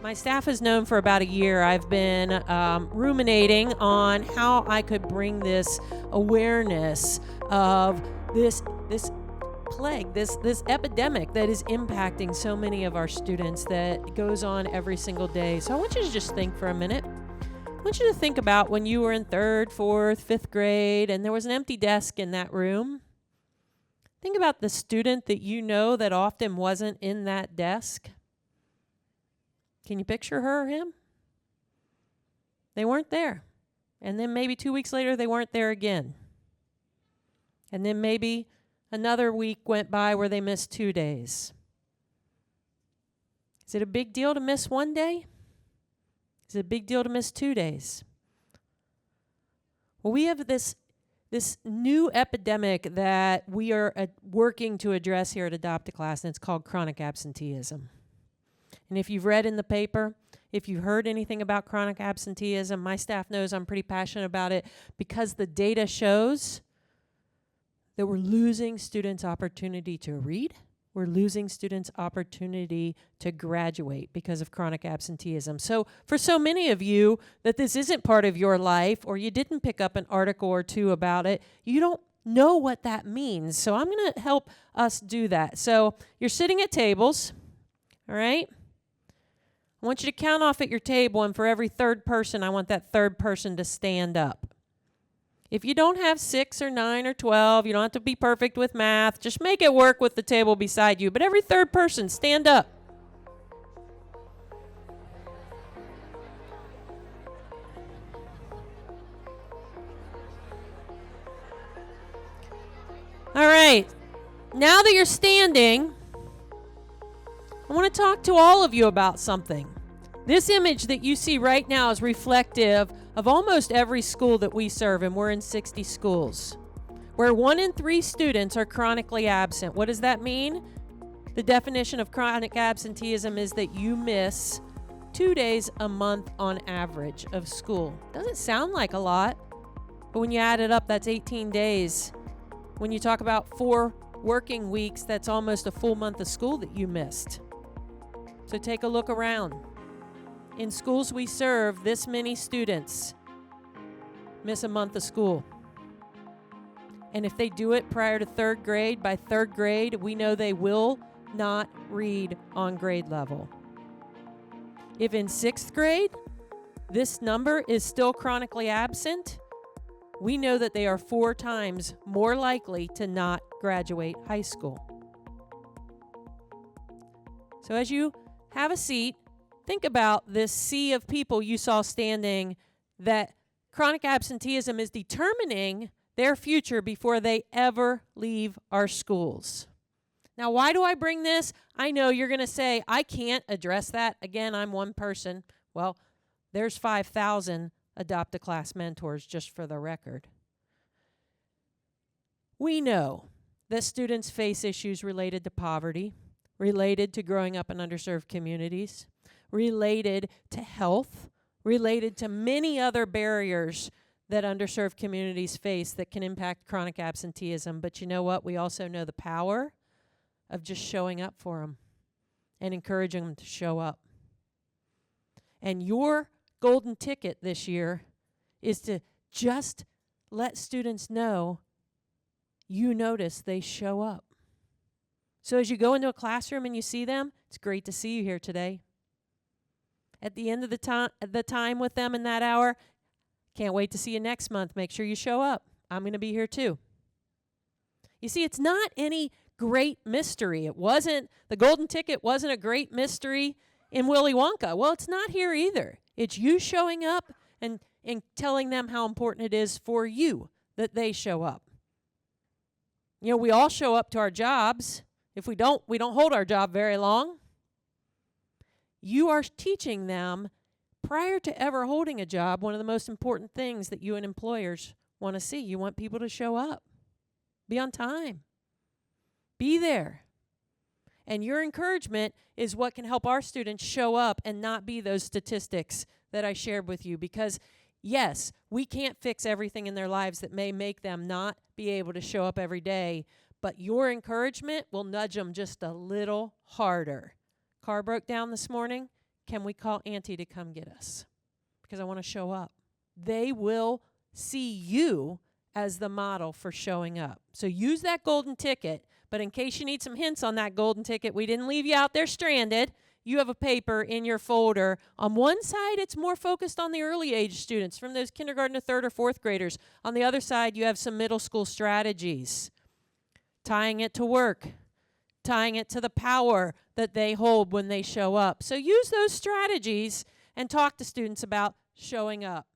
My staff has known for about a year I've been ruminating on how I could bring this awareness of this plague, this epidemic that is impacting so many of our students that goes on every single day. So I want you to just think for a minute. I want you to think about when you were in 3rd, 4th, 5th grade and there was an empty desk in that room. Think about the student that you know that often wasn't in that desk. Can you picture her or him? They weren't there. And then maybe 2 weeks later, they weren't there again. And then maybe another week went by where they missed 2 days. Is it a big deal to miss 1 day? Is it a big deal to miss 2 days? Well, we have this new epidemic that we are working to address here at Adopt a Class, and it's called chronic absenteeism. And if you've read in the paper, if you've heard anything about chronic absenteeism, my staff knows I'm pretty passionate about it because the data shows that we're losing students' opportunity to read. We're losing students' opportunity to graduate because of chronic absenteeism. So for so many of you that this isn't part of your life or you didn't pick up an article or two about it, you don't know what that means. So I'm going to help us do that. So you're sitting at tables, all right? I want you to count off at your table, and for every third person, I want that third person to stand up. If you don't have 6 or 9 or 12, you don't have to be perfect with math. Just make it work with the table beside you. But every third person, stand up. All right. Now that you're standing, I want to talk to all of you about something. This image that you see right now is reflective of almost every school that we serve, and we're in 60 schools, where 1 in 3 students are chronically absent. What does that mean? The definition of chronic absenteeism is that you miss 2 days a month on average of school. Doesn't sound like a lot, but when you add it up, that's 18 days. When you talk about 4 working weeks, that's almost a full month of school that you missed. So take a look around. In schools we serve, this many students miss a month of school. And if they do it prior to 3rd grade, by 3rd grade, we know they will not read on grade level. If in 6th grade, this number is still chronically absent, we know that they are 4 times more likely to not graduate high school. So as you have a seat, think about this sea of people you saw standing, that chronic absenteeism is determining their future before they ever leave our schools. Now, why do I bring this? I know you're going to say, I can't address that. Again, I'm one person. Well, there's 5,000 Adopt a Class mentors, just for the record. We know that students face issues related to poverty, related to growing up in underserved communities, related to health, related to many other barriers that underserved communities face that can impact chronic absenteeism. But you know what? We also know the power of just showing up for them and encouraging them to show up. And your golden ticket this year is to just let students know you notice they show up. So as you go into a classroom and you see them, it's great to see you here today. At the end of the time with them in that hour, can't wait to see you next month. Make sure you show up. I'm going to be here too. You see, it's not any great mystery. The golden ticket wasn't a great mystery in Willy Wonka. Well, it's not here either. It's you showing up and telling them how important it is for you that they show up. You know, we all show up to our jobs. If we don't hold our job very long. You are teaching them, prior to ever holding a job, one of the most important things that you and employers want to see. You want people to show up. Be on time. Be there. And your encouragement is what can help our students show up and not be those statistics that I shared with you. Because, yes, we can't fix everything in their lives that may make them not be able to show up every day. But your encouragement will nudge them just a little harder. Car broke down this morning. can we call Auntie to come get us? Because I want to show up. They will see you as the model for showing up. So use that golden ticket, but in case you need some hints on that golden ticket, we didn't leave you out there stranded. You have a paper in your folder. On one side, it's more focused on the early age students, from those kindergarten to third or fourth graders. On the other side, you have some middle school strategies, tying it to work, tying it to the power that they hold when they show up. So use those strategies and talk to students about showing up.